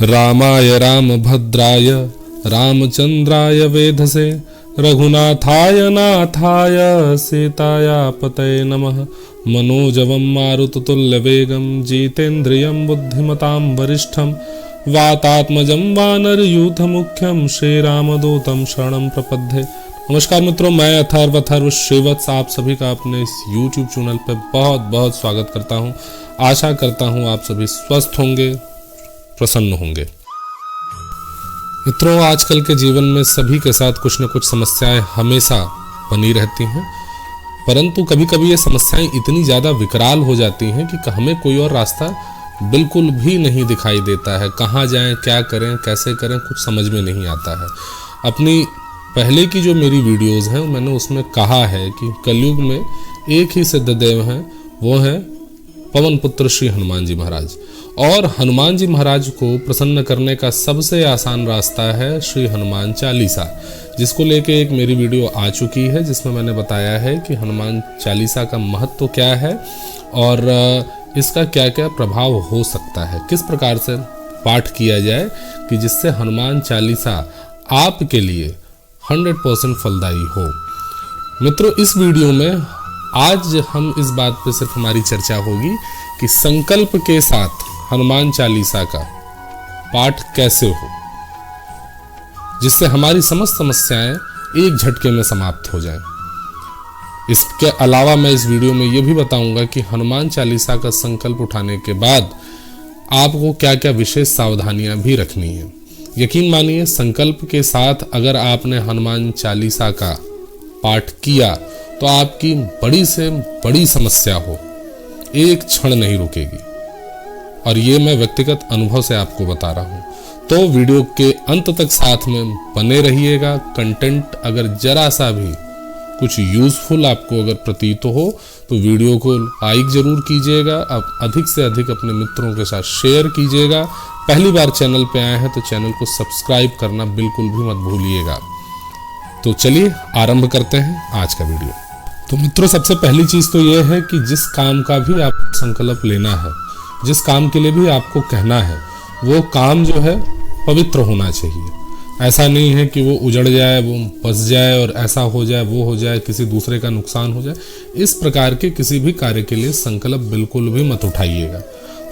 रामाय रामभद्राय रामचंद्राय वेधसे रघुनाथाय नाथाय सीताया पतये नमः। मनोजवं मारुततुल्यवेगं जितेन्द्रियं बुद्धिमतां वरिष्ठं वातात्मजं वानरयूथमुख्यं श्रीरामदूतं शरणं प्रपद्ये। नमस्कार मित्रों, मैं अथर्व श्रीवत्स आप सभी का अपने इस YouTube चैनल पर बहुत बहुत स्वागत करता हूं। आशा करता हूं आप सभी स्वस्थ होंगे, प्रसन्न होंगे। मित्रों, आजकल के जीवन में सभी के साथ कुछ न कुछ समस्याएं हमेशा बनी रहती हैं, परंतु कभी कभी ये समस्याएं इतनी ज़्यादा विकराल हो जाती हैं कि हमें कोई और रास्ता बिल्कुल भी नहीं दिखाई देता है। कहाँ जाएं, क्या करें, कैसे करें, कुछ समझ में नहीं आता है। अपनी पहले की जो मेरी वीडियोज़ हैं मैंने उसमें कहा है कि कलयुग में एक ही सिद्ध देव हैं, वो हैं पवन पुत्र श्री हनुमान जी महाराज। और हनुमान जी महाराज को प्रसन्न करने का सबसे आसान रास्ता है श्री हनुमान चालीसा, जिसको लेके एक मेरी वीडियो आ चुकी है जिसमें मैंने बताया है कि हनुमान चालीसा का महत्व क्या है और इसका क्या क्या प्रभाव हो सकता है, किस प्रकार से पाठ किया जाए कि जिससे हनुमान चालीसा आपके लिए 100% फलदायी हो। मित्रों, इस वीडियो में आज हम इस बात पे सिर्फ हमारी चर्चा होगी कि संकल्प के साथ हनुमान चालीसा का पाठ कैसे हो, जिससे हमारी समस्त समस्याएं एक झटके में समाप्त हो जाएं। इसके अलावा मैं इस वीडियो में ये भी बताऊंगा कि हनुमान चालीसा का संकल्प उठाने के बाद आपको क्या क्या विशेष सावधानियां भी रखनी है। यकीन मानिए, संकल्प के साथ अगर आपने हनुमान चालीसा का पाठ किया तो आपकी बड़ी से बड़ी समस्या हो एक क्षण नहीं रुकेगी, और ये मैं व्यक्तिगत अनुभव से आपको बता रहा हूँ। तो वीडियो के अंत तक साथ में बने रहिएगा। कंटेंट अगर जरा सा भी कुछ यूजफुल आपको अगर प्रतीत हो तो वीडियो को लाइक जरूर कीजिएगा। अब अधिक से अधिक अपने मित्रों के साथ शेयर कीजिएगा। पहली बार चैनल पे आए हैं तो चैनल को सब्सक्राइब करना बिल्कुल भी मत भूलिएगा। तो चलिए आरंभ करते हैं आज का वीडियो। तो मित्रों, सबसे पहली चीज़ तो ये है कि जिस काम का भी आप संकल्प लेना है, जिस काम के लिए भी आपको कहना है, वो काम जो है पवित्र होना चाहिए। ऐसा नहीं है कि वो उजड़ जाए, वो बस जाए और ऐसा हो जाए, वो हो जाए, किसी दूसरे का नुकसान हो जाए। इस प्रकार के किसी भी कार्य के लिए संकल्प बिल्कुल भी मत उठाइएगा।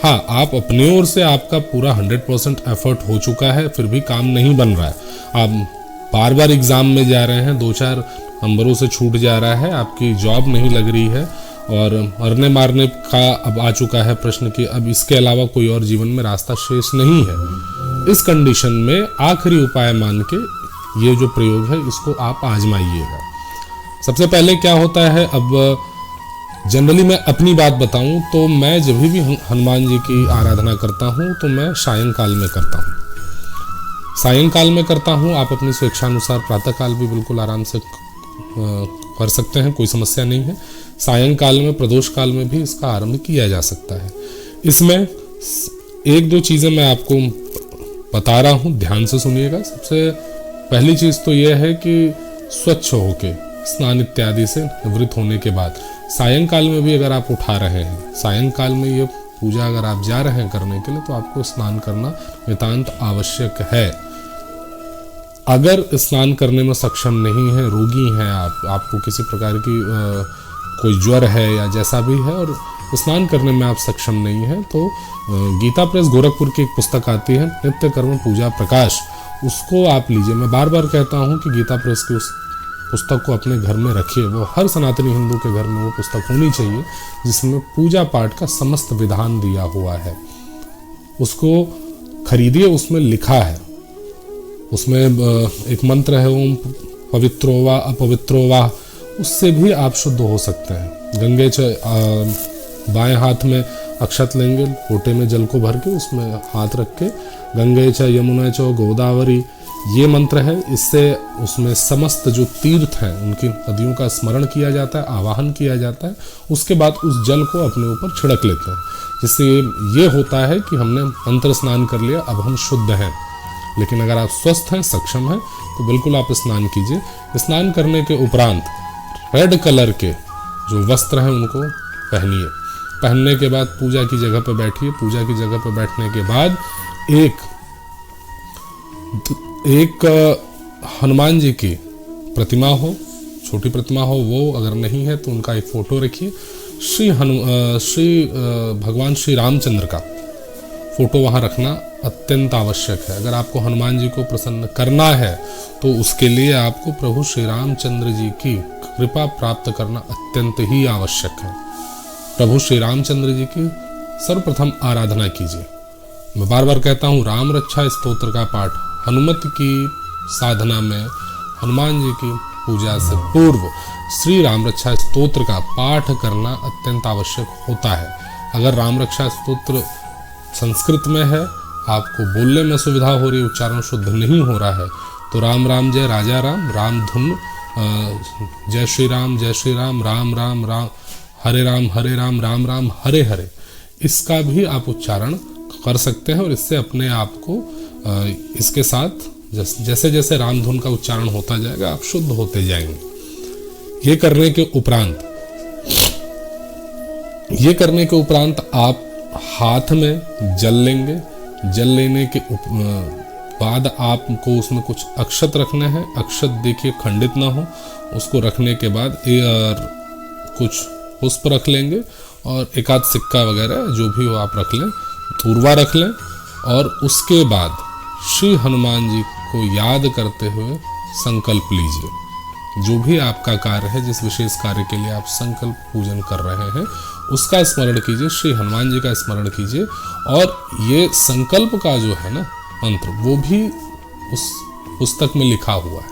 हाँ, आप अपनी ओर से आपका पूरा 100% एफर्ट हो चुका है, फिर भी काम नहीं बन रहा है, आप बार बार एग्ज़ाम में जा रहे हैं, 2-4 नंबरों से छूट जा रहा है, आपकी जॉब नहीं लग रही है और मरने मारने का अब आ चुका है प्रश्न कि अब इसके अलावा कोई और जीवन में रास्ता शेष नहीं है। इस कंडीशन में आखिरी उपाय मान के ये जो प्रयोग है इसको आप आजमाइएगा। सबसे पहले क्या होता है, अब जनरली मैं अपनी बात बताऊं तो मैं जब भी हनुमान जी की आराधना करता हूं तो मैं सायंकाल में करता हूं। सायंकाल में करता हूं, आप अपनी स्वेच्छानुसार प्रातःकाल भी बिल्कुल आराम से कर सकते हैं, कोई समस्या नहीं है। सायंकाल में, प्रदोष काल में भी इसका आरंभ किया जा सकता है। इसमें एक दो चीज़ें मैं आपको बता रहा हूँ, ध्यान से सुनिएगा। सबसे पहली चीज़ तो यह है कि स्वच्छ होके स्नान इत्यादि से निवृत्त होने के बाद सायंकाल में भी अगर आप उठा रहे हैं, सायंकाल में ये पूजा अगर आप जा रहे हैं करने के लिए, तो आपको स्नान करना नितांत आवश्यक है। अगर स्नान करने में सक्षम नहीं है, रोगी हैं आपको किसी प्रकार की कोई ज्वर है या जैसा भी है और स्नान करने में आप सक्षम नहीं हैं, तो गीता प्रेस गोरखपुर की एक पुस्तक आती है, नित्य कर्म पूजा प्रकाश, उसको आप लीजिए। मैं बार बार कहता हूँ कि गीता प्रेस की उस पुस्तक को अपने घर में रखिए। वो हर सनातनी हिंदू के घर में वो पुस्तक होनी चाहिए जिसमें पूजा पाठ का समस्त विधान दिया हुआ है। उसको खरीदिए, उसमें लिखा है, उसमें एक मंत्र है, ओम पवित्रो वा अपवित्रो वा, उससे भी आप शुद्ध हो सकते हैं। गंगे बाएं हाथ में अक्षत लेंगे, लोटे में जल को भर के उसमें हाथ रख के गंगे च यमुना च गोदावरी, ये मंत्र है। इससे उसमें समस्त जो तीर्थ हैं उनकी नदियों का स्मरण किया जाता है, आवाहन किया जाता है। उसके बाद उस जल को अपने ऊपर छिड़क लेते हैं, जिससे ये होता है कि हमने मंत्र स्नान कर लिया, अब हम शुद्ध हैं। लेकिन अगर आप स्वस्थ हैं, सक्षम हैं, तो बिल्कुल आप स्नान कीजिए। स्नान करने के उपरांत रेड कलर के जो वस्त्र हैं उनको पहनिए। पहनने के बाद पूजा की जगह पर बैठिए। पूजा की जगह पर बैठने के बाद एक एक हनुमान जी की प्रतिमा हो, छोटी प्रतिमा हो, वो अगर नहीं है तो उनका एक फोटो रखिए। भगवान श्री रामचंद्र का फोटो वहाँ रखना अत्यंत आवश्यक है। अगर आपको हनुमान जी को प्रसन्न करना है तो उसके लिए आपको प्रभु श्री रामचंद्र जी की कृपा प्राप्त करना अत्यंत ही आवश्यक है। प्रभु श्री रामचंद्र जी की सर्वप्रथम आराधना कीजिए। मैं बार बार कहता हूँ, राम रक्षा स्तोत्र का पाठ हनुमत की साधना में हनुमान जी की पूजा से पूर्व श्री राम रक्षा स्तोत्र का पाठ करना अत्यंत आवश्यक होता है। अगर राम रक्षा स्तोत्र संस्कृत में है, आपको बोलने में सुविधा हो रही, उच्चारण शुद्ध नहीं हो रहा है, तो राम राम जय राजा राम, राम धुन, जय श्री राम, राम राम राम, हरे राम, राम राम हरे हरे, इसका भी आप उच्चारण कर सकते हैं। और इससे अपने आप को इसके साथ जैसे जैसे राम धुन का उच्चारण होता जाएगा आप शुद्ध होते जाएंगे। ये करने के उपरांत आप हाथ में जल लेंगे। जल लेने के बाद आपको उसमें कुछ अक्षत रखने हैं। अक्षत देखिए खंडित ना हो। उसको रखने के बाद कुछ पुष्प रख लेंगे और एक आध सिक्का वगैरह जो भी हो आप रख लें, धूर्वा रख लें। और उसके बाद श्री हनुमान जी को याद करते हुए संकल्प लीजिए। जो भी आपका कार्य है, जिस विशेष कार्य के लिए आप संकल्प पूजन कर रहे हैं, उसका स्मरण कीजिए, श्री हनुमान जी का स्मरण कीजिए। और ये संकल्प का जो है ना मंत्र, वो भी उस पुस्तक में लिखा हुआ है,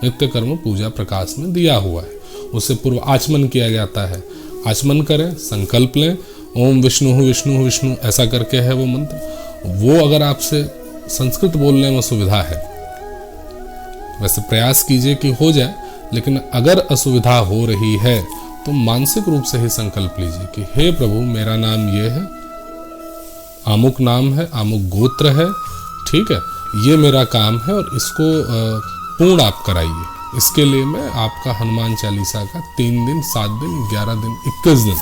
नित्य कर्म पूजा प्रकाश में दिया हुआ है। उससे पूर्व आचमन किया जाता है। आचमन करें, संकल्प लें, ओम विष्णु विष्णु विष्णु, ऐसा करके है वो मंत्र। वो अगर आपसे संस्कृत बोलने में सुविधा है, वैसे प्रयास कीजिए कि हो जाए, लेकिन अगर असुविधा हो रही है तो मानसिक रूप से ही संकल्प लीजिए कि हे प्रभु, मेरा नाम ये है, आमुक नाम है, आमुक गोत्र है, ठीक है, ये मेरा काम है और इसको पूर्ण आप कराइए। इसके लिए मैं आपका हनुमान चालीसा का 3 दिन, 7 दिन, 11 दिन, 21 दिन,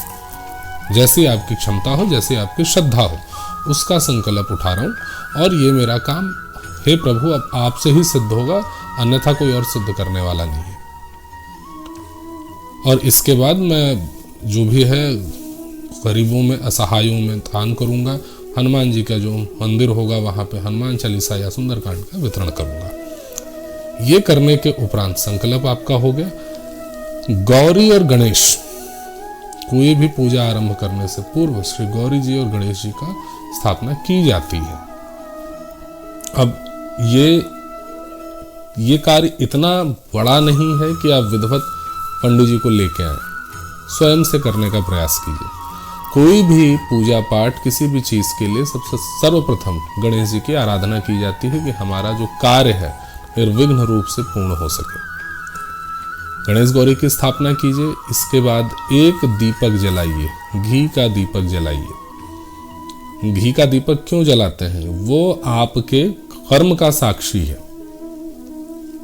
जैसी आपकी क्षमता हो, जैसी आपकी श्रद्धा हो, उसका संकल्प उठा रहा हूँ। और ये मेरा काम हे प्रभु अब आपसे ही सिद्ध होगा, अन्यथा कोई और सिद्ध करने वाला नहीं है। और इसके बाद मैं जो भी है गरीबों में, असहायों में दान करूँगा। हनुमान जी का जो मंदिर होगा वहाँ पे हनुमान चालीसा या सुंदरकांड का वितरण करूँगा। ये करने के उपरांत संकल्प आपका हो गया। गौरी और गणेश, कोई भी पूजा आरंभ करने से पूर्व श्री गौरी जी और गणेश जी का स्थापना की जाती है। अब ये कार्य इतना बड़ा नहीं है कि आप विधिवत पंडित जी को लेके आए, स्वयं से करने का प्रयास कीजिए। कोई भी पूजा पाठ, किसी भी चीज के लिए सबसे सर्वप्रथम गणेश जी की आराधना की जाती है कि हमारा जो कार्य है निर्विघ्न रूप से पूर्ण हो सके। गणेश गौरी की स्थापना कीजिए। इसके बाद एक दीपक जलाइए, घी का दीपक जलाइए। घी का दीपक क्यों जलाते हैं? वो आपके कर्म का साक्षी है।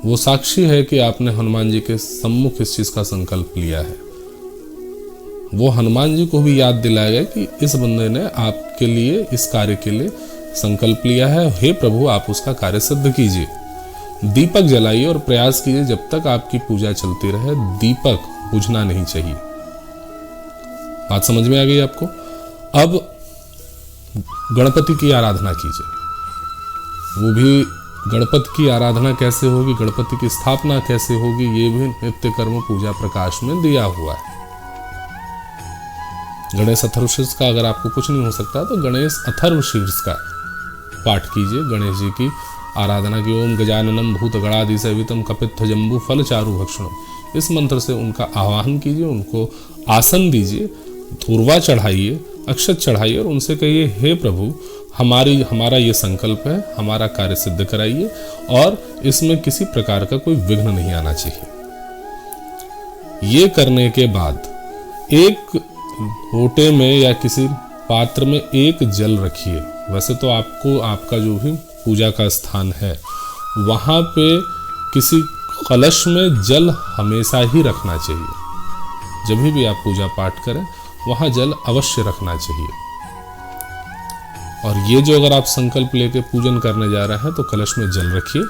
वो साक्षी है कि आपने हनुमान जी के सम्मुख इस चीज का संकल्प लिया है। वो हनुमान जी को भी याद दिलाएगा कि इस बंदे ने आपके लिए, इस कार्य के लिए संकल्प लिया है। हे प्रभु, आप उसका कार्य सिद्ध कीजिए। दीपक जलाइए और प्रयास कीजिए जब तक आपकी पूजा चलती रहे दीपक बुझना नहीं चाहिए। बात समझ में आ गई आपको? अब गणपति की आराधना कीजिए। वो भी गणपति की आराधना कैसे होगी, गणपति की स्थापना कैसे होगी, ये भी नित्य कर्म पूजा प्रकाश में दिया हुआ है। गणेश अथर्वशीर्ष का अगर आपको कुछ नहीं हो सकता तो गणेश अथर्वशीर्ष का पाठ कीजिए। गणेश जी की आराधना की ओम गजाननम भूत गणाधि सेवितम कपित्थ जम्बू फल चारु भक्षणम, इस मंत्र से उनका आवाहन कीजिए, उनको आसन दीजिए, धूर्वा चढ़ाइए, अक्षत चढ़ाइए और उनसे कहिए हे प्रभु, हमारा ये संकल्प है, हमारा कार्य सिद्ध कराइए और इसमें किसी प्रकार का कोई विघ्न नहीं आना चाहिए। ये करने के बाद एक लोटे में या किसी पात्र में एक जल रखिए। वैसे तो आपको आपका जो भी पूजा का स्थान है वहाँ पे किसी कलश में जल हमेशा ही रखना चाहिए। जब भी आप पूजा पाठ करें वहाँ जल अवश्य रखना चाहिए। और ये जो अगर आप संकल्प लेके पूजन करने जा रहे हैं तो कलश में जल रखिए,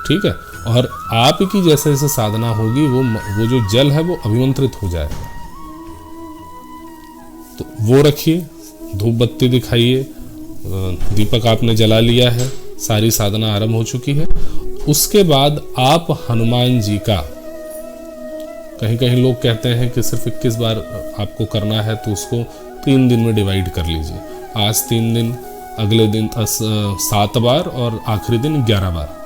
ठीक है। और आपकी जैसे जैसे साधना होगी वो जो जल है वो अभिमंत्रित हो जाएगा। तो वो रखिए, धूप बत्ती दिखाइए, दीपक आपने जला लिया है, सारी साधना आरंभ हो चुकी है। उसके बाद आप हनुमान जी का, कहीं कहीं लोग कहते हैं कि सिर्फ 21 बार आपको करना है, तो उसको 3 दिन में डिवाइड कर लीजिए। आज 3 दिन, अगले दिन 7 बार और आखिरी दिन 11 बार।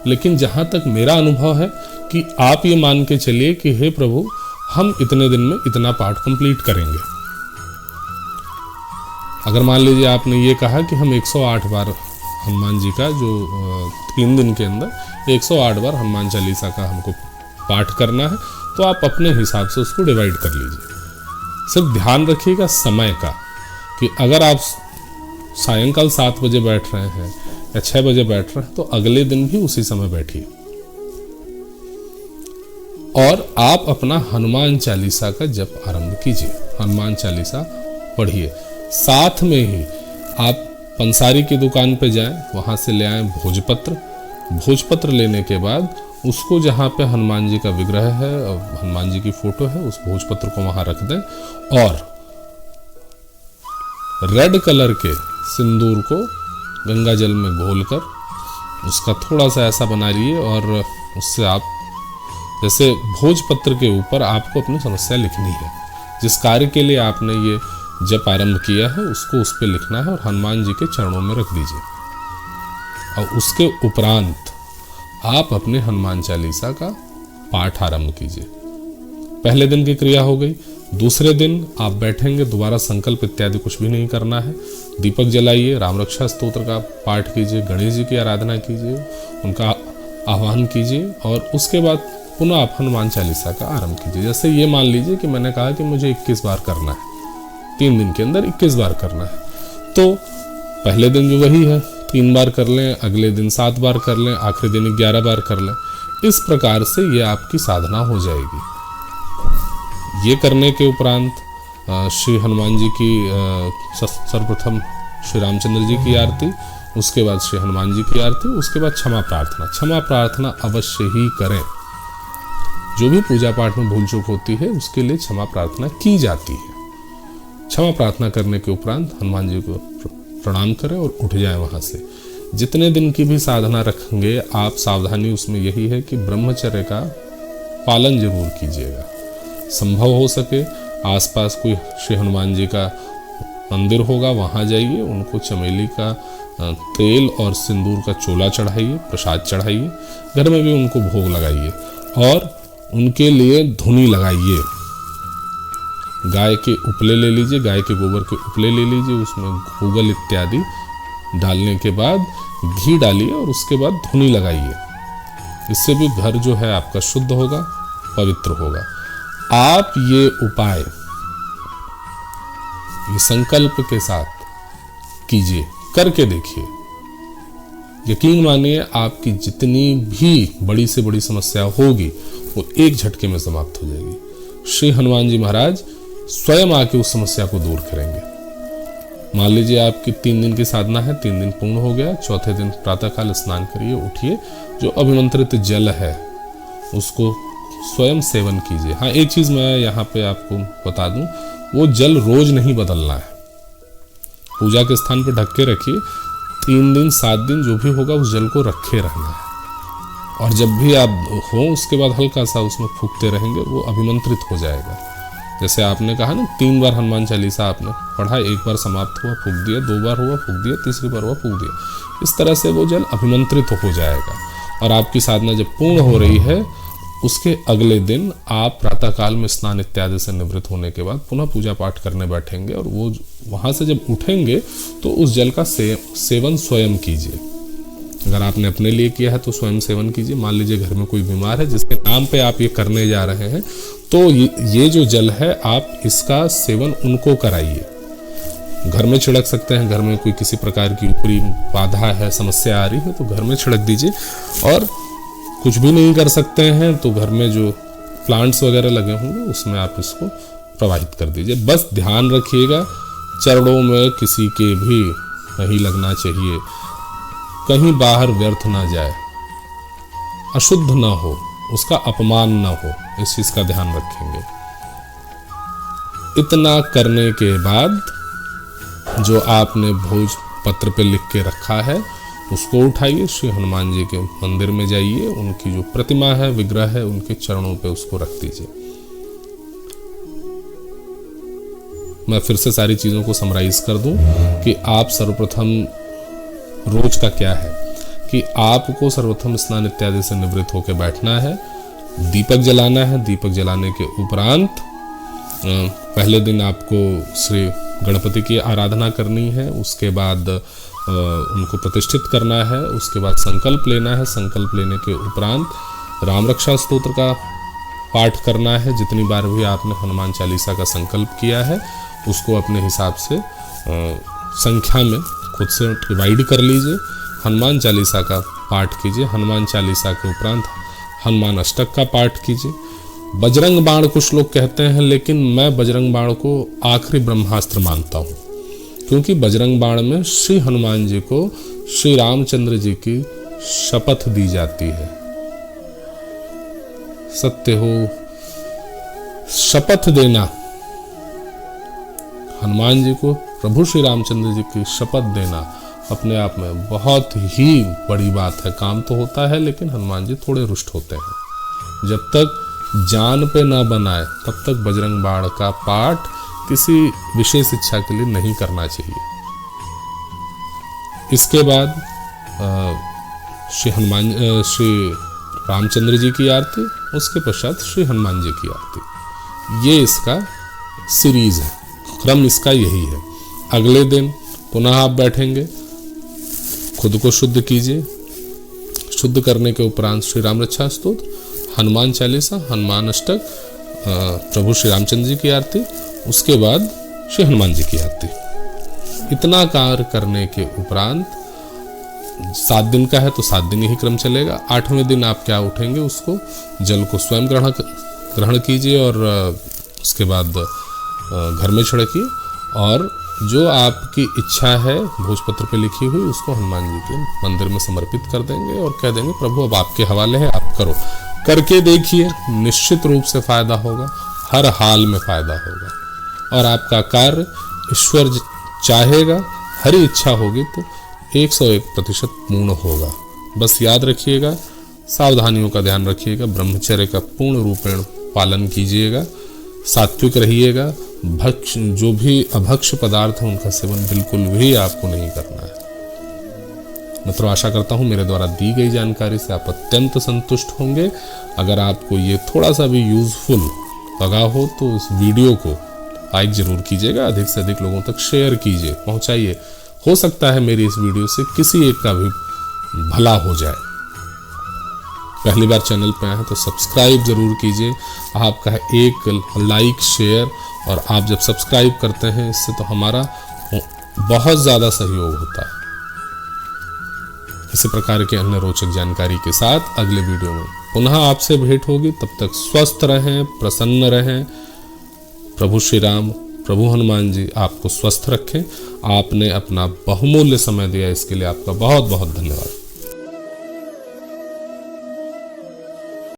लेकिन जहाँ तक मेरा अनुभव है कि आप ये मान के चलिए कि हे प्रभु, हम इतने दिन में इतना पाठ कंप्लीट करेंगे। अगर मान लीजिए आपने ये कहा कि हम 108 बार हनुमान जी का, जो 3 दिन के अंदर 108 बार हनुमान चालीसा का हमको पाठ करना है, तो आप अपने हिसाब से उसको डिवाइड कर लीजिए। सिर्फ ध्यान रखिएगा समय का, कि अगर आप सायंकाल 7 बजे बैठ रहे हैं या 6 बजे बैठ रहे हैं, तो अगले दिन भी उसी समय बैठिए। और आप अपना हनुमान चालीसा का जप आरंभ कीजिए, हनुमान चालीसा पढ़िए। साथ में ही आप पंसारी की दुकान पे जाएं, वहां से ले आएं भोजपत्र। भोजपत्र लेने के बाद उसको जहाँ पे हनुमान जी का विग्रह है, हनुमान जी की फोटो है, उस भोजपत्र को वहां रख दें। और रेड कलर के सिंदूर को गंगा जल में घोलकर उसका थोड़ा सा ऐसा बना लिए, और उससे आप जैसे भोजपत्र के ऊपर आपको अपनी समस्या लिखनी है, जिस कार्य के लिए आपने ये जप आरंभ किया है उसको उस पर लिखना है और हनुमान जी के चरणों में रख दीजिए। और उसके उपरांत आप अपने हनुमान चालीसा का पाठ आरंभ कीजिए। पहले दिन की क्रिया हो गई। दूसरे दिन आप बैठेंगे, दोबारा संकल्प इत्यादि कुछ भी नहीं करना है। दीपक जलाइए, राम रक्षा स्तोत्र का पाठ कीजिए, गणेश जी की आराधना कीजिए, उनका आह्वान कीजिए, और उसके बाद पुनः आप हनुमान चालीसा का आरंभ कीजिए। जैसे ये मान लीजिए कि मैंने कहा कि मुझे 21 बार करना है, 3 दिन के अंदर 21 बार करना है, तो पहले दिन जो वही है 3 बार कर लें, अगले दिन 7 बार कर लें, आखिरी दिन 11 बार कर लें। इस प्रकार से ये आपकी साधना हो जाएगी। ये करने के उपरांत श्री हनुमान जी की सर्वप्रथम श्री रामचंद्र जी की आरती, उसके बाद श्री हनुमान जी की आरती, उसके बाद क्षमा प्रार्थना। क्षमा प्रार्थना अवश्य ही करें। जो भी पूजा पाठ में भूल चूक होती है उसके लिए क्षमा प्रार्थना की जाती है। क्षमा प्रार्थना करने के उपरांत हनुमान जी को प्रणाम करें और उठ जाएं वहाँ से। जितने दिन की भी साधना रखेंगे आप, सावधानी उसमें यही है कि ब्रह्मचर्य का पालन जरूर कीजिएगा। संभव हो सके आसपास कोई श्री हनुमान जी का मंदिर होगा, वहाँ जाइए, उनको चमेली का तेल और सिंदूर का चोला चढ़ाइए, प्रसाद चढ़ाइए। घर में भी उनको भोग लगाइए और उनके लिए धुनी लगाइए। गाय के उपले ले लीजिए, गाय के गोबर के उपले ले लीजिए, उसमें गूगल इत्यादि डालने के बाद घी डालिए और उसके बाद धुनी लगाइए। इससे भी घर जो है आपका शुद्ध होगा, पवित्र होगा। आप ये उपाय ये संकल्प के साथ कीजिए, करके देखिए। यकीन मानिए आपकी जितनी भी बड़ी से बड़ी समस्या होगी वो एक झटके में समाप्त हो जाएगी। श्री हनुमान जी महाराज स्वयं आके उस समस्या को दूर करेंगे। मान लीजिए आपकी 3 दिन की साधना है, 3 दिन पूर्ण हो गया, चौथे दिन प्रातःकाल स्नान करिए, उठिए, जो अभिमंत्रित जल है उसको स्वयं सेवन कीजिए। हाँ, एक चीज मैं यहाँ पे आपको बता दूं, वो जल रोज नहीं बदलना है। पूजा के स्थान पर ढक के रखिए, 3 दिन 7 दिन जो भी होगा उस जल को रखे रहना है। और जब भी आप हो उसके बाद हल्का सा उसमें फूकते रहेंगे, वो अभिमंत्रित हो जाएगा। जैसे आपने कहा ना, 3 बार हनुमान चालीसा आपने पढ़ा, 1 बार समाप्त हुआ फूक दिया, 2 बार हुआ फूक दिया, तीसरी बार हुआ फूक दिया। इस तरह से वो जल अभिमंत्रित हो जाएगा। और आपकी साधना जब पूर्ण हो रही है उसके अगले दिन आप प्रातःकाल में स्नान इत्यादि से निवृत्त होने के बाद पुनः पूजा पाठ करने बैठेंगे, और वो वहाँ से जब उठेंगे तो उस जल का सेवन स्वयं कीजिए। अगर आपने अपने लिए किया है तो स्वयं सेवन कीजिए। मान लीजिए घर में कोई बीमार है जिसके नाम पे आप ये करने जा रहे हैं, तो ये जो जल है आप इसका सेवन उनको कराइए। घर में छिड़क सकते हैं, घर में कोई किसी प्रकार की ऊपरी बाधा है, समस्या आ रही है, तो घर में छिड़क दीजिए। और कुछ भी नहीं कर सकते हैं तो घर में जो प्लांट्स वगैरह लगे होंगे उसमें आप इसको प्रवाहित कर दीजिए। बस ध्यान रखिएगा, चरणों में किसी के भी नहीं लगना चाहिए, कहीं बाहर व्यर्थ ना जाए, अशुद्ध ना हो, उसका अपमान ना हो, इस चीज का ध्यान रखेंगे। इतना करने के बाद जो आपने भोज पत्र पे लिख के रखा है उसको उठाइए, श्री हनुमान जी के मंदिर में जाइए, उनकी जो प्रतिमा है, विग्रह है, उनके चरणों पे उसको रख दीजिए। मैं फिर से सारी चीजों को समराइज कर दूं कि आप सर्वप्रथम रोज का क्या है कि आपको सर्वप्रथम स्नान इत्यादि से निवृत्त होकर बैठना है, दीपक जलाना है। दीपक जलाने के उपरांत पहले दिन आपको श्री गणपति की आराधना करनी है, उसके बाद उनको प्रतिष्ठित करना है, उसके बाद संकल्प लेना है। संकल्प लेने के उपरांत राम रक्षा स्तोत्र का पाठ करना है। जितनी बार भी आपने हनुमान चालीसा का संकल्प किया है उसको अपने हिसाब से संख्या में खुद से डिवाइड कर लीजिए। हनुमान चालीसा का पाठ कीजिए। हनुमान चालीसा के उपरांत हनुमान अष्टक का पाठ कीजिए। बजरंग बाण कुछ लोग कहते हैं, लेकिन मैं बजरंग बाण को आखिरी ब्रह्मास्त्र मानता हूँ, क्योंकि बजरंग बाण में श्री हनुमान जी को श्री रामचंद्र जी की शपथ दी जाती है। सत्य हो शपथ देना, हनुमान जी को प्रभु श्री रामचंद्र जी की शपथ देना अपने आप में बहुत ही बड़ी बात है। काम तो होता है लेकिन हनुमान जी थोड़े रुष्ट होते हैं। जब तक जान पे ना बनाए तब तक बजरंग बाण का पाठ किसी विशेष इच्छा के लिए नहीं करना चाहिए। इसके बाद श्री रामचंद्र जी की आरती, उसके पश्चात श्री हनुमान जी की आरती। ये इसका सीरीज है, क्रम इसका यही है। अगले दिन पुनः आप बैठेंगे, खुद को शुद्ध कीजिए। शुद्ध करने के उपरांत श्री राम रक्षा स्तोत्र, हनुमान चालीसा, हनुमान अष्टक, प्रभु श्री रामचंद्र जी की आरती, उसके बाद श्री हनुमान जी की आरती। इतना कार्य करने के उपरांत 7 दिन का है तो 7 दिन यही क्रम चलेगा। 8वें दिन आप क्या उठेंगे, उसको जल को स्वयं ग्रहण कीजिए और उसके बाद घर में छिड़किए और जो आपकी इच्छा है भोजपत्र पे लिखी हुई उसको हनुमान जी के मंदिर में समर्पित कर देंगे और कह देंगे प्रभु अब आपके हवाले है, आप करो। करके देखिए, निश्चित रूप से फायदा होगा, हर हाल में फायदा होगा और आपका कार्य ईश्वर चाहेगा, हरी इच्छा होगी तो 101% पूर्ण होगा। बस याद रखिएगा, सावधानियों का ध्यान रखिएगा, ब्रह्मचर्य का पूर्ण रूपेण पालन कीजिएगा, सात्विक रहिएगा, जो भी अभक्ष पदार्थ है उनका सेवन बिल्कुल भी आपको नहीं करना है। मित्रों, आशा करता हूं मेरे द्वारा दी गई जानकारी से आप अत्यंत संतुष्ट होंगे। अगर आपको ये थोड़ा सा भी यूजफुल लगा हो तो इस वीडियो को लाइक जरूर कीजिएगा, अधिक से अधिक लोगों तक शेयर कीजिए, पहुंचाइए। हो सकता है मेरी इस वीडियो से किसी एक का भी भला हो जाए। पहली बार चैनल पे आए हैं तो सब्सक्राइब जरूर कीजिए। आपका एक लाइक, शेयर और आप जब सब्सक्राइब करते हैं इससे तो हमारा बहुत ज़्यादा सहयोग होता है। इसी प्रकार के अन्य रोचक जानकारी के साथ अगले वीडियो में पुनः आपसे भेंट होगी। तब तक स्वस्थ रहें, प्रसन्न रहें। प्रभु श्री राम, प्रभु हनुमान जी आपको स्वस्थ रखें। आपने अपना बहुमूल्य समय दिया, इसके लिए आपका बहुत बहुत धन्यवाद।